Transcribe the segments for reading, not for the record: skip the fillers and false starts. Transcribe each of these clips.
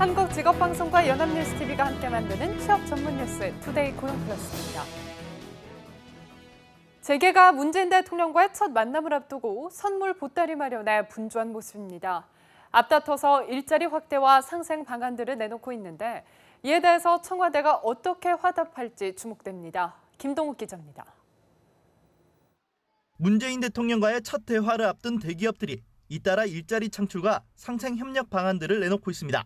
한국직업방송과 연합뉴스TV가 함께 만드는 취업 전문 뉴스 투데이 고용플러스입니다. 재계가 문재인 대통령과의 첫 만남을 앞두고 선물 보따리 마련에 분주한 모습입니다. 앞다퉈서 일자리 확대와 상생 방안들을 내놓고 있는데 이에 대해서 청와대가 어떻게 화답할지 주목됩니다. 김동욱 기자입니다. 문재인 대통령과의 첫 대화를 앞둔 대기업들이 잇따라 일자리 창출과 상생 협력 방안들을 내놓고 있습니다.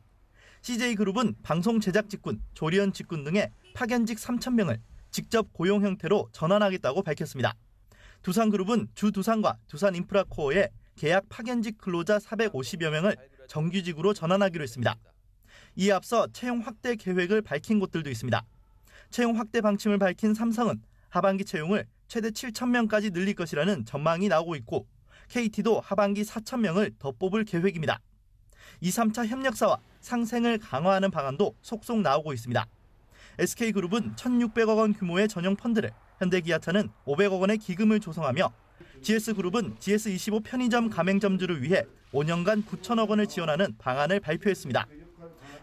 CJ그룹은 방송 제작 직군, 조리원 직군 등의 파견직 3,000명을 직접 고용 형태로 전환하겠다고 밝혔습니다. 두산그룹은 주두산과 두산인프라코어에 계약 파견직 근로자 450여 명을 정규직으로 전환하기로 했습니다. 이에 앞서 채용 확대 계획을 밝힌 곳들도 있습니다. 채용 확대 방침을 밝힌 삼성은 하반기 채용을 최대 7,000명까지 늘릴 것이라는 전망이 나오고 있고 KT도 하반기 4,000명을 더 뽑을 계획입니다. 2, 3차 협력사와 상생을 강화하는 방안도 속속 나오고 있습니다. SK그룹은 1,600억 원 규모의 전용 펀드를, 현대기아차는 500억 원의 기금을 조성하며 GS그룹은 GS25 편의점 가맹점주를 위해 5년간 9천억 원을 지원하는 방안을 발표했습니다.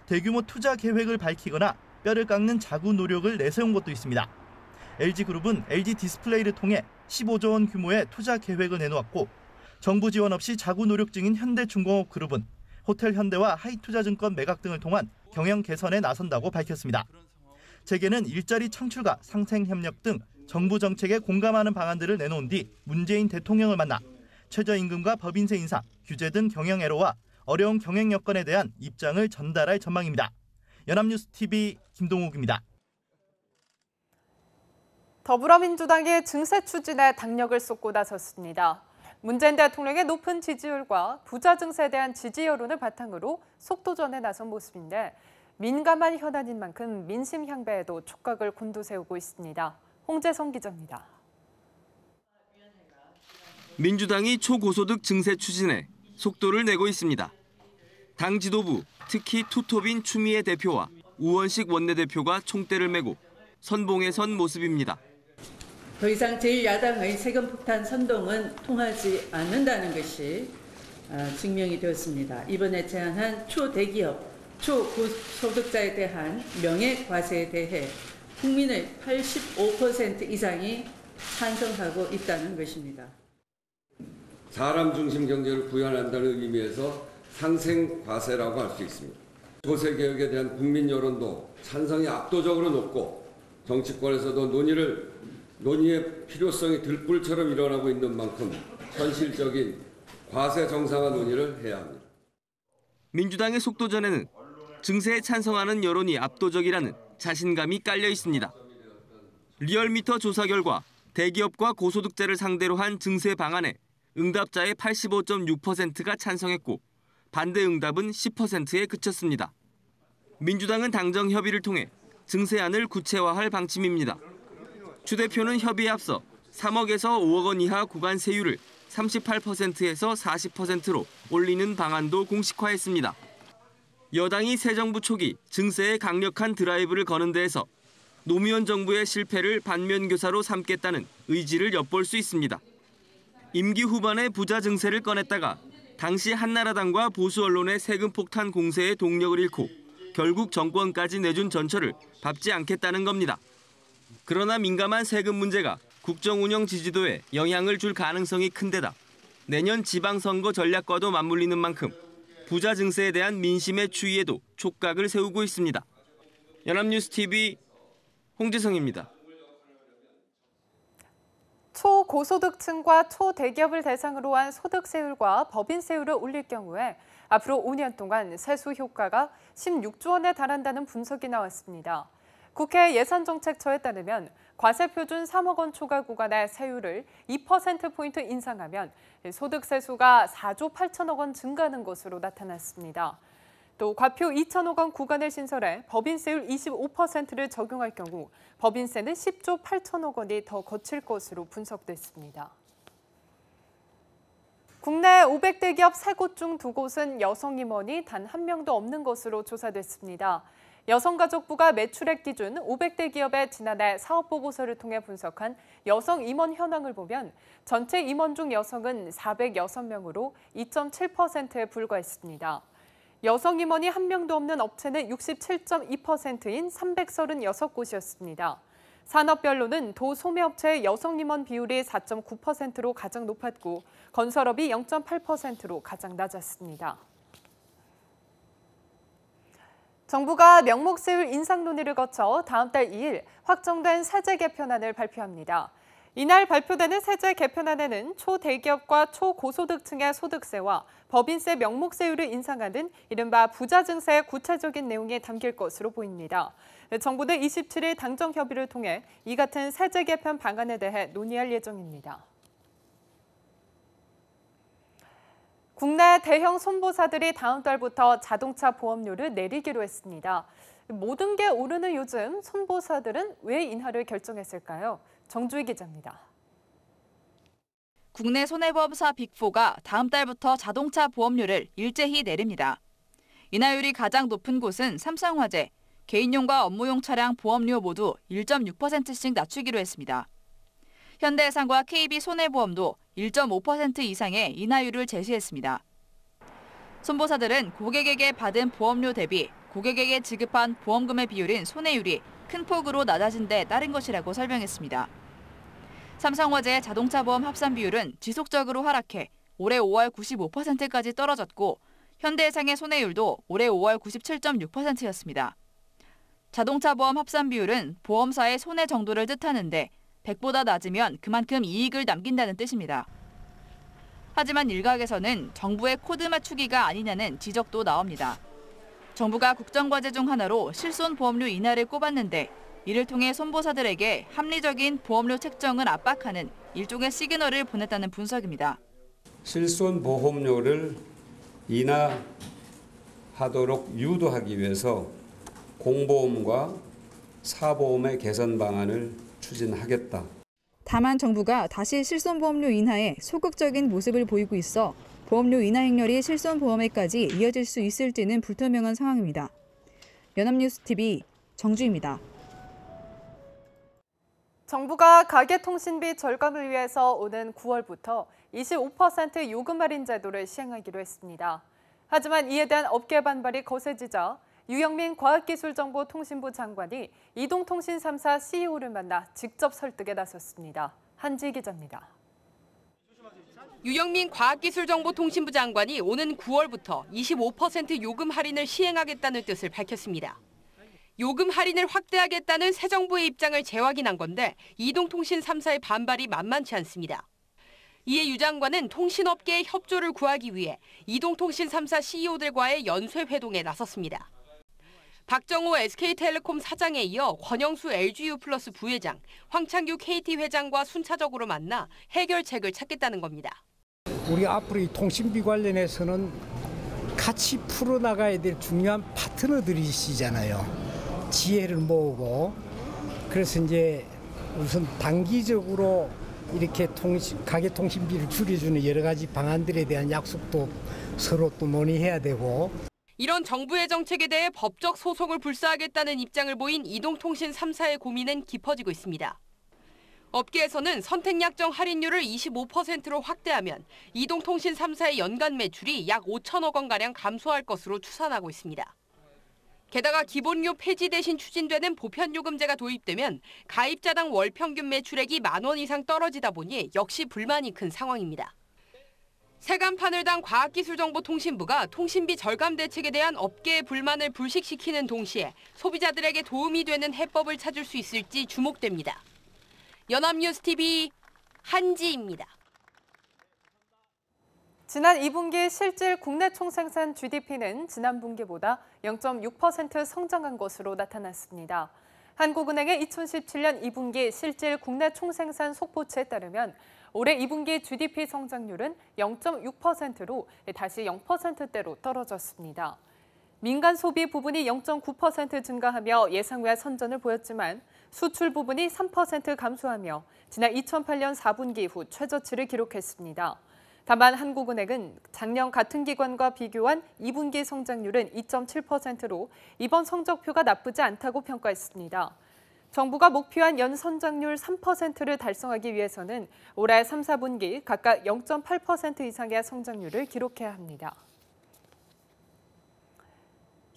대규모 투자 계획을 밝히거나 뼈를 깎는 자구 노력을 내세운 것도 있습니다. LG그룹은 LG디스플레이를 통해 15조 원 규모의 투자 계획을 내놓았고 정부 지원 없이 자구 노력 중인 현대중공업그룹은 호텔현대와 하이투자증권 매각 등을 통한 경영 개선에 나선다고 밝혔습니다. 재계는 일자리 창출과 상생협력 등 정부 정책에 공감하는 방안들을 내놓은 뒤 문재인 대통령을 만나 최저임금과 법인세 인상, 규제 등 경영 애로와 어려운 경영 여건에 대한 입장을 전달할 전망입니다. 연합뉴스TV 김동욱입니다. 더불어민주당이 증세 추진에 당력을 쏟고 나섰습니다. 문재인 대통령의 높은 지지율과 부자 증세에 대한 지지 여론을 바탕으로 속도전에 나선 모습인데 민감한 현안인 만큼 민심 향배에도 촉각을 곤두세우고 있습니다. 홍재성 기자입니다. 민주당이 초고소득 증세 추진에 속도를 내고 있습니다. 당 지도부, 특히 투톱인 추미애 대표와 우원식 원내대표가 총대를 메고 선봉에 선 모습입니다. 더 이상 제1야당의 세금 폭탄 선동은 통하지 않는다는 것이 증명이 되었습니다. 이번에 제안한 초대기업, 초고소득자에 대한 명예과세에 대해 국민의 85% 이상이 찬성하고 있다는 것입니다. 사람 중심 경제를 구현한다는 의미에서 상생과세라고 할 수 있습니다. 조세개혁에 대한 국민 여론도 찬성이 압도적으로 높고 정치권에서도 논의의 필요성이 들불처럼 일어나고 있는 만큼 현실적인 과세 정상화 논의를 해야 합니다. 민주당의 속도전에는 증세에 찬성하는 여론이 압도적이라는 자신감이 깔려 있습니다. 리얼미터 조사 결과 대기업과 고소득자를 상대로 한 증세 방안에 응답자의 85.6%가 찬성했고 반대 응답은 10%에 그쳤습니다. 민주당은 당정 협의를 통해 증세안을 구체화할 방침입니다. 추 대표는 협의에 앞서 3억에서 5억 원 이하 구간 세율을 38%에서 40%로 올리는 방안도 공식화했습니다. 여당이 새 정부 초기 증세에 강력한 드라이브를 거는 데에서 노무현 정부의 실패를 반면교사로 삼겠다는 의지를 엿볼 수 있습니다. 임기 후반에 부자 증세를 꺼냈다가 당시 한나라당과 보수 언론의 세금 폭탄 공세에 동력을 잃고 결국 정권까지 내준 전철을 밟지 않겠다는 겁니다. 그러나 민감한 세금 문제가 국정 운영 지지도에 영향을 줄 가능성이 큰 데다 내년 지방선거 전략과도 맞물리는 만큼 부자 증세에 대한 민심의 추이에도 촉각을 세우고 있습니다. 연합뉴스TV 홍재성입니다. 초고소득층과 초대기업을 대상으로 한 소득세율과 법인세율을 올릴 경우에 앞으로 5년 동안 세수 효과가 16조 원에 달한다는 분석이 나왔습니다. 국회 예산정책처에 따르면 과세표준 3억 원 초과 구간의 세율을 2%포인트 인상하면 소득세수가 4조 8천억 원 증가하는 것으로 나타났습니다. 또 과표 2천억 원 구간을 신설해 법인세율 25%를 적용할 경우 법인세는 10조 8천억 원이 더 거칠 것으로 분석됐습니다. 국내 500대 기업 3곳 중 2곳은 여성 임원이 단 한 명도 없는 것으로 조사됐습니다. 여성가족부가 매출액 기준 500대 기업의 지난해 사업보고서를 통해 분석한 여성 임원 현황을 보면 전체 임원 중 여성은 406명으로 2.7%에 불과했습니다. 여성 임원이 한 명도 없는 업체는 67.2%인 336곳이었습니다. 산업별로는 도 소매업체의 여성 임원 비율이 4.9%로 가장 높았고 건설업이 0.8%로 가장 낮았습니다. 정부가 명목세율 인상 논의를 거쳐 다음 달 2일 확정된 세제 개편안을 발표합니다. 이날 발표되는 세제 개편안에는 초대기업과 초고소득층의 소득세와 법인세 명목세율을 인상하는 이른바 부자 증세의 구체적인 내용이 담길 것으로 보입니다. 정부는 27일 당정 협의를 통해 이 같은 세제 개편 방안에 대해 논의할 예정입니다. 국내 대형 손보사들이 다음 달부터 자동차 보험료를 내리기로 했습니다. 모든 게 오르는 요즘 손보사들은 왜 인하를 결정했을까요? 정주희 기자입니다. 국내 손해보험사 빅4가 다음 달부터 자동차 보험료를 일제히 내립니다. 인하율이 가장 높은 곳은 삼성화재, 개인용과 업무용 차량 보험료 모두 1.6%씩 낮추기로 했습니다. 현대해상과 KB손해보험도 1.5% 이상의 인하율을 제시했습니다. 손보사들은 고객에게 받은 보험료 대비 고객에게 지급한 보험금의 비율인 손해율이 큰 폭으로 낮아진 데 따른 것이라고 설명했습니다. 삼성화재의 자동차 보험 합산 비율은 지속적으로 하락해 올해 5월 95%까지 떨어졌고 현대해상의 손해율도 올해 5월 97.6%였습니다. 자동차 보험 합산 비율은 보험사의 손해 정도를 뜻하는데 100보다 낮으면 그만큼 이익을 남긴다는 뜻입니다. 하지만 일각에서는 정부의 코드 맞추기가 아니냐는 지적도 나옵니다. 정부가 국정과제 중 하나로 실손 보험료 인하를 꼽았는데 이를 통해 손보사들에게 합리적인 보험료 책정을 압박하는 일종의 시그널을 보냈다는 분석입니다. 실손 보험료를 인하하도록 유도하기 위해서 공보험과 사보험의 개선 방안을 추진하겠다. 다만 정부가 다시 실손보험료 인하에 소극적인 모습을 보이고 있어 보험료 인하 행렬이 실손보험에까지 이어질 수 있을지는 불투명한 상황입니다. 연합뉴스TV 정주희입니다. 정부가 가계통신비 절감을 위해서 오는 9월부터 25% 요금 할인 제도를 시행하기로 했습니다. 하지만 이에 대한 업계 반발이 거세지자 유영민 과학기술정보통신부 장관이 이동통신 3사 CEO를 만나 직접 설득에 나섰습니다. 한지 기자입니다. 유영민 과학기술정보통신부 장관이 오는 9월부터 25% 요금 할인을 시행하겠다는 뜻을 밝혔습니다. 요금 할인을 확대하겠다는 새 정부의 입장을 재확인한 건데 이동통신 3사의 반발이 만만치 않습니다. 이에 유 장관은 통신업계의 협조를 구하기 위해 이동통신 3사 CEO들과의 연쇄회동에 나섰습니다. 박정호 SK텔레콤 사장에 이어 권영수 LGU+ 부회장, 황창규 KT 회장과 순차적으로 만나 해결책을 찾겠다는 겁니다. 우리 앞으로 이 통신비 관련해서는 같이 풀어나가야 될 중요한 파트너들이시잖아요. 지혜를 모으고 그래서 이제 우선 단기적으로 이렇게 가계통신비를 줄여주는 여러 가지 방안들에 대한 약속도 서로 또 논의해야 되고. 이런 정부의 정책에 대해 법적 소송을 불사하겠다는 입장을 보인 이동통신 3사의 고민은 깊어지고 있습니다. 업계에서는 선택약정 할인율을 25%로 확대하면 이동통신 3사의 연간 매출이 약 5천억 원가량 감소할 것으로 추산하고 있습니다. 게다가 기본료 폐지 대신 추진되는 보편요금제가 도입되면 가입자당 월 평균 매출액이 10,000원 이상 떨어지다 보니 역시 불만이 큰 상황입니다. 세간판을 단 과학기술정보통신부가 통신비 절감 대책에 대한 업계의 불만을 불식시키는 동시에 소비자들에게 도움이 되는 해법을 찾을 수 있을지 주목됩니다. 연합뉴스TV 한지입니다. 지난 2분기 실질 국내 총생산 GDP는 지난 분기보다 0.6% 성장한 것으로 나타났습니다. 한국은행의 2017년 2분기 실질 국내 총생산 속보치에 따르면 올해 2분기 GDP 성장률은 0.6%로 다시 0%대로 떨어졌습니다. 민간 소비 부분이 0.9% 증가하며 예상 외 선전을 보였지만 수출 부분이 3% 감소하며 지난 2008년 4분기 이후 최저치를 기록했습니다. 다만 한국은행은 작년 같은 기간과 비교한 2분기 성장률은 2.7%로 이번 성적표가 나쁘지 않다고 평가했습니다. 정부가 목표한 연 성장률 3%를 달성하기 위해서는 올해 3, 4분기 각각 0.8% 이상의 성장률을 기록해야 합니다.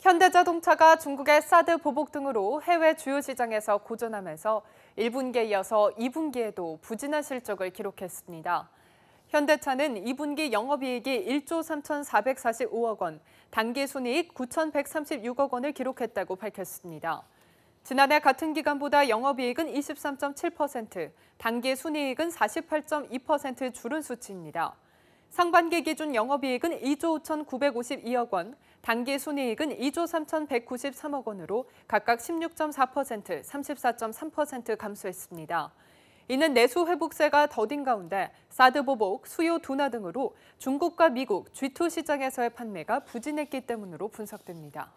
현대자동차가 중국의 사드 보복 등으로 해외 주요 시장에서 고전하면서 1분기에 이어서 2분기에도 부진한 실적을 기록했습니다. 현대차는 2분기 영업이익이 1조 3,445억 원, 당기순이익 9,136억 원을 기록했다고 밝혔습니다. 지난해 같은 기간보다 영업이익은 23.7%, 당기순이익은 48.2% 줄은 수치입니다. 상반기 기준 영업이익은 2조 5,952억 원, 당기순이익은 2조 3,193억 원으로 각각 16.4%, 34.3% 감소했습니다. 이는 내수 회복세가 더딘 가운데 사드 보복, 수요 둔화 등으로 중국과 미국, G2 시장에서의 판매가 부진했기 때문으로 분석됩니다.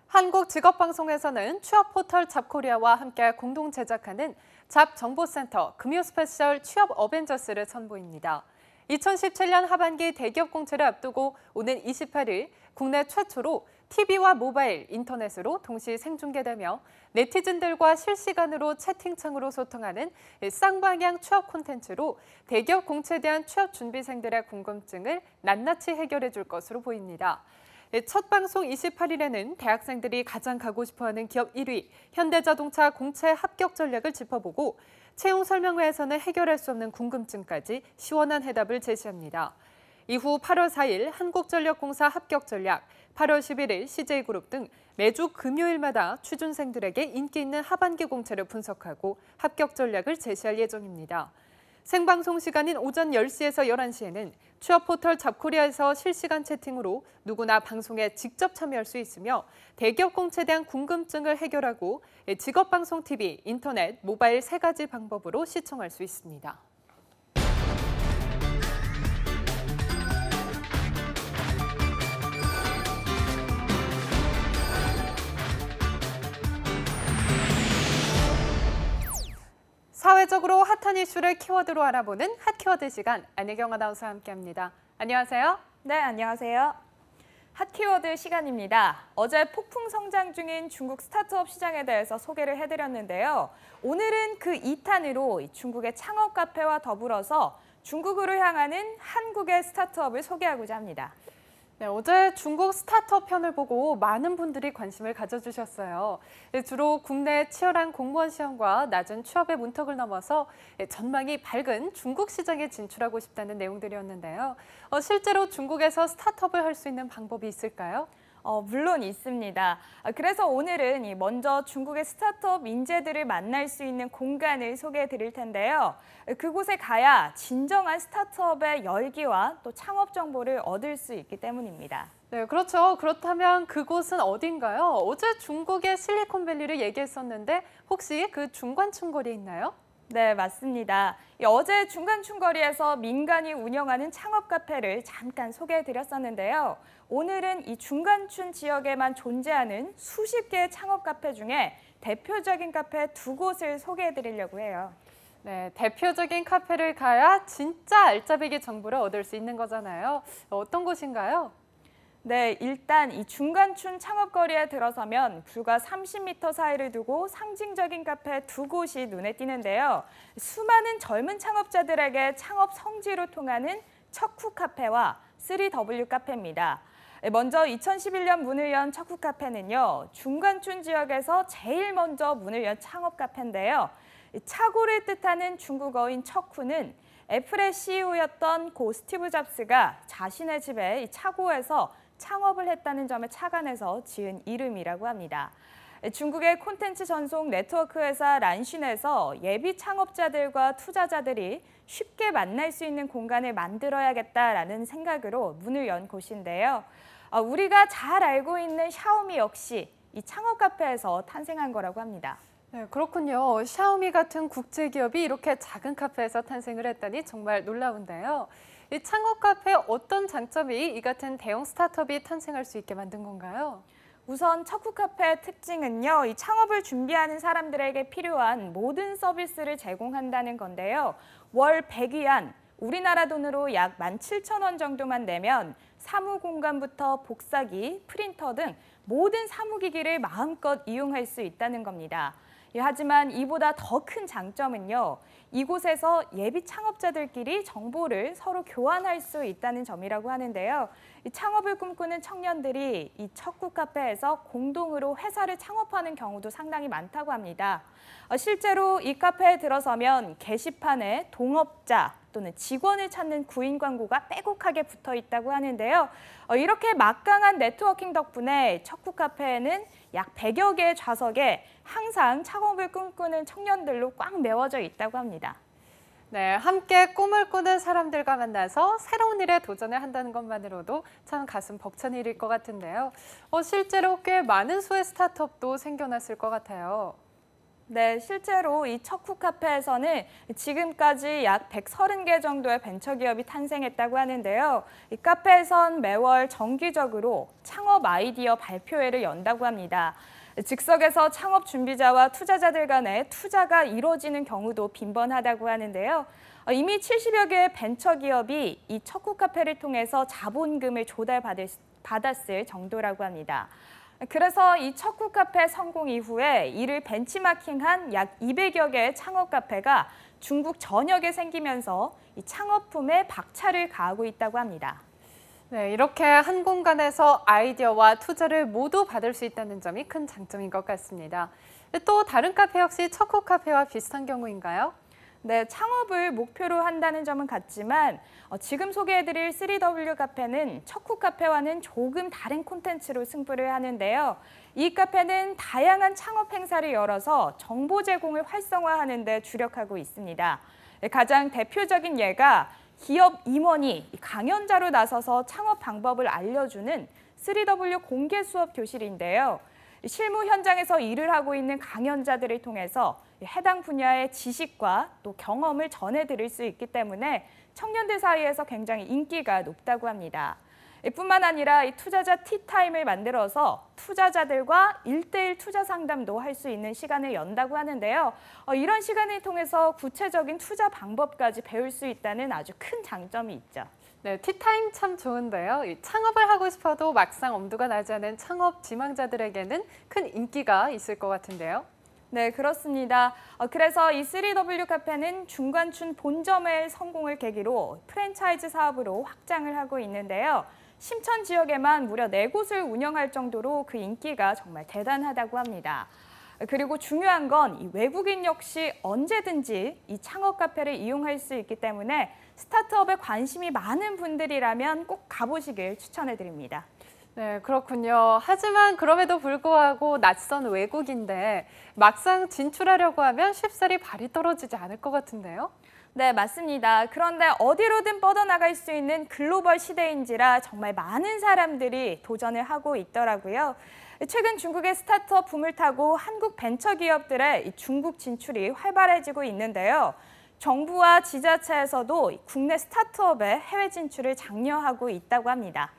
한국직업방송에서는 취업 포털 잡코리아와 함께 공동 제작하는 잡정보센터 금요스페셜 취업 어벤져스를 선보입니다. 2017년 하반기 대기업 공채를 앞두고 오는 28일 국내 최초로 TV와 모바일, 인터넷으로 동시 생중계되며 네티즌들과 실시간으로 채팅창으로 소통하는 쌍방향 취업 콘텐츠로 대기업 공채에 대한 취업 준비생들의 궁금증을 낱낱이 해결해 줄 것으로 보입니다. 첫 방송 28일에는 대학생들이 가장 가고 싶어하는 기업 1위, 현대자동차 공채 합격 전략을 짚어보고 채용 설명회에서는 해결할 수 없는 궁금증까지 시원한 해답을 제시합니다. 이후 8월 4일 한국전력공사 합격 전략, 8월 11일 CJ그룹 등 매주 금요일마다 취준생들에게 인기 있는 하반기 공채를 분석하고 합격 전략을 제시할 예정입니다. 생방송 시간인 오전 10시에서 11시에는 취업 포털 잡코리아에서 실시간 채팅으로 누구나 방송에 직접 참여할 수 있으며 대기업 공채에 대한 궁금증을 해결하고 직업방송 TV, 인터넷, 모바일 3가지 방법으로 시청할 수 있습니다. 사회적으로 핫한 이슈를 키워드로 알아보는 핫키워드 시간, 안혜경 아나운서와 함께합니다. 안녕하세요. 네, 안녕하세요. 핫키워드 시간입니다. 어제 폭풍 성장 중인 중국 스타트업 시장에 대해서 소개를 해드렸는데요. 오늘은 그 2탄으로 중국의 창업 카페와 더불어서 중국으로 향하는 한국의 스타트업을 소개하고자 합니다. 네, 어제 중국 스타트업 편을 보고 많은 분들이 관심을 가져주셨어요. 주로 국내 치열한 공무원 시험과 낮은 취업의 문턱을 넘어서 전망이 밝은 중국 시장에 진출하고 싶다는 내용들이었는데요. 실제로 중국에서 스타트업을 할 수 있는 방법이 있을까요? 물론 있습니다. 그래서 오늘은 먼저 중국의 스타트업 인재들을 만날 수 있는 공간을 소개해 드릴 텐데요. 그곳에 가야 진정한 스타트업의 열기와 또 창업 정보를 얻을 수 있기 때문입니다. 네, 그렇죠. 그렇다면 그곳은 어딘가요? 어제 중국의 실리콘밸리를 얘기했었는데 혹시 그 중간층거리에 있나요? 네, 맞습니다. 어제 중간층거리에서 민간이 운영하는 창업 카페를 잠깐 소개해드렸었는데요. 오늘은 이 중간층 지역에만 존재하는 수십 개의 창업 카페 중에 대표적인 카페 2곳을 소개해드리려고 해요. 네, 대표적인 카페를 가야 진짜 알짜배기 정보를 얻을 수 있는 거잖아요. 어떤 곳인가요? 네, 일단 이 중간층 창업거리에 들어서면 불과 30m 사이를 두고 상징적인 카페 2곳이 눈에 띄는데요. 수많은 젊은 창업자들에게 창업 성지로 통하는 척후 카페와 3W 카페입니다. 먼저 2011년 문을 연 척후 카페는요, 중간층 지역에서 제일 먼저 문을 연 창업 카페인데요. 차고를 뜻하는 중국어인 척후는 애플의 CEO였던 고 스티브 잡스가 자신의 집에 이 차고에서 창업을 했다는 점에 착안해서 지은 이름이라고 합니다. 중국의 콘텐츠 전송 네트워크 회사 란신에서 예비 창업자들과 투자자들이 쉽게 만날 수 있는 공간을 만들어야겠다라는 생각으로 문을 연 곳인데요. 우리가 잘 알고 있는 샤오미 역시 이 창업 카페에서 탄생한 거라고 합니다. 네, 그렇군요. 샤오미 같은 국제기업이 이렇게 작은 카페에서 탄생을 했다니 정말 놀라운데요. 이 창업 카페의 어떤 장점이 이 같은 대형 스타트업이 탄생할 수 있게 만든 건가요? 우선 척후 카페의 특징은요, 이 창업을 준비하는 사람들에게 필요한 모든 서비스를 제공한다는 건데요. 월 100위안, 우리나라 돈으로 약 17,000원 정도만 내면 사무 공간부터 복사기, 프린터 등 모든 사무기기를 마음껏 이용할 수 있다는 겁니다. 하지만 이보다 더 큰 장점은요. 이곳에서 예비 창업자들끼리 정보를 서로 교환할 수 있다는 점이라고 하는데요. 이 창업을 꿈꾸는 청년들이 이 척구 카페에서 공동으로 회사를 창업하는 경우도 상당히 많다고 합니다. 실제로 이 카페에 들어서면 게시판에 동업자 또는 직원을 찾는 구인 광고가 빼곡하게 붙어 있다고 하는데요. 이렇게 막강한 네트워킹 덕분에 척구 카페에는 약 100여 개의 좌석에 항상 창업을 꿈꾸는 청년들로 꽉 메워져 있다고 합니다. 네, 함께 꿈을 꾸는 사람들과 만나서 새로운 일에 도전을 한다는 것만으로도 참 가슴 벅찬 일일 것 같은데요. 실제로 꽤 많은 수의 스타트업도 생겨났을 것 같아요. 네, 실제로 이 척구 카페에서는 지금까지 약 130개 정도의 벤처기업이 탄생했다고 하는데요. 이 카페에선 매월 정기적으로 창업 아이디어 발표회를 연다고 합니다. 즉석에서 창업 준비자와 투자자들 간의 투자가 이루어지는 경우도 빈번하다고 하는데요. 이미 70여 개의 벤처기업이 이 척구 카페를 통해서 자본금을 조달받았을 정도라고 합니다. 그래서 이 척구 카페 성공 이후에 이를 벤치마킹한 약 200여 개의 창업 카페가 중국 전역에 생기면서 이 창업붐에 박차를 가하고 있다고 합니다. 네, 이렇게 한 공간에서 아이디어와 투자를 모두 받을 수 있다는 점이 큰 장점인 것 같습니다. 또 다른 카페 역시 척구 카페와 비슷한 경우인가요? 네, 창업을 목표로 한다는 점은 같지만 지금 소개해드릴 3W 카페는 척구 카페와는 조금 다른 콘텐츠로 승부를 하는데요. 이 카페는 다양한 창업 행사를 열어서 정보 제공을 활성화하는 데 주력하고 있습니다. 가장 대표적인 예가 기업 임원이 강연자로 나서서 창업 방법을 알려주는 3W 공개 수업 교실인데요. 실무 현장에서 일을 하고 있는 강연자들을 통해서 해당 분야의 지식과 또 경험을 전해드릴 수 있기 때문에 청년들 사이에서 굉장히 인기가 높다고 합니다. 뿐만 아니라 이 투자자 티타임을 만들어서 투자자들과 1:1 투자 상담도 할 수 있는 시간을 연다고 하는데요. 이런 시간을 통해서 구체적인 투자 방법까지 배울 수 있다는 아주 큰 장점이 있죠. 네, 티타임 참 좋은데요. 창업을 하고 싶어도 막상 엄두가 나지 않은 창업 지망자들에게는 큰 인기가 있을 것 같은데요. 네, 그렇습니다. 그래서 이 3W 카페는 중관춘 본점의 성공을 계기로 프랜차이즈 사업으로 확장을 하고 있는데요. 심천 지역에만 무려 4곳을 운영할 정도로 그 인기가 정말 대단하다고 합니다. 그리고 중요한 건 이 외국인 역시 언제든지 이 창업 카페를 이용할 수 있기 때문에 스타트업에 관심이 많은 분들이라면 꼭 가보시길 추천해드립니다. 네, 그렇군요. 하지만 그럼에도 불구하고 낯선 외국인데 막상 진출하려고 하면 쉽사리 발이 떨어지지 않을 것 같은데요? 네, 맞습니다. 그런데 어디로든 뻗어나갈 수 있는 글로벌 시대인지라 정말 많은 사람들이 도전을 하고 있더라고요. 최근 중국의 스타트업 붐을 타고 한국 벤처기업들의 중국 진출이 활발해지고 있는데요. 정부와 지자체에서도 국내 스타트업의 해외 진출을 장려하고 있다고 합니다.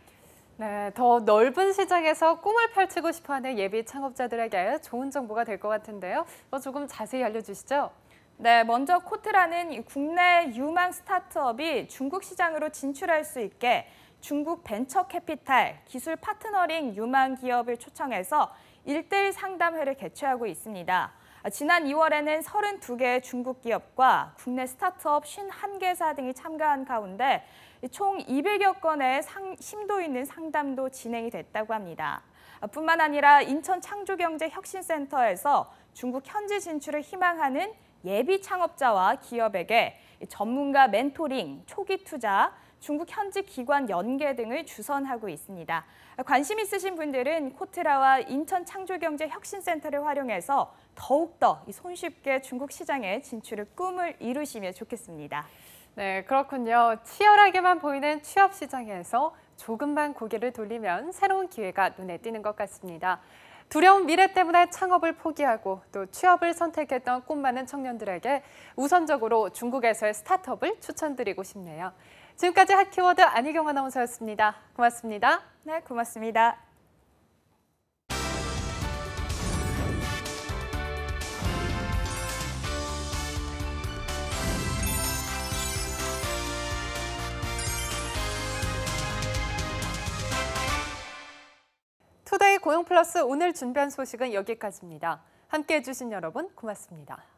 네, 더 넓은 시장에서 꿈을 펼치고 싶어하는 예비 창업자들에게 좋은 정보가 될 것 같은데요. 조금 자세히 알려주시죠. 네, 먼저 코트라는 국내 유망 스타트업이 중국 시장으로 진출할 수 있게 중국 벤처 캐피탈, 기술 파트너링 유망 기업을 초청해서 1:1 상담회를 개최하고 있습니다. 지난 2월에는 32개의 중국 기업과 국내 스타트업 51개사 등이 참가한 가운데 총 200여 건의 심도 있는 상담도 진행이 됐다고 합니다. 뿐만 아니라 인천 창조경제혁신센터에서 중국 현지 진출을 희망하는 예비 창업자와 기업에게 전문가 멘토링, 초기 투자, 중국 현지 기관 연계 등을 주선하고 있습니다. 관심 있으신 분들은 코트라와 인천 창조경제혁신센터를 활용해서 더욱더 손쉽게 중국 시장에 진출을 꿈을 이루시면 좋겠습니다. 네, 그렇군요. 치열하게만 보이는 취업 시장에서 조금만 고개를 돌리면 새로운 기회가 눈에 띄는 것 같습니다. 두려운 미래 때문에 창업을 포기하고 또 취업을 선택했던 꿈 많은 청년들에게 우선적으로 중국에서의 스타트업을 추천드리고 싶네요. 지금까지 핫키워드 안희경 아나운서였습니다. 고맙습니다. 네, 고맙습니다. 투데이 고용플러스 오늘 준비한 소식은 여기까지입니다. 함께해 주신 여러분 고맙습니다.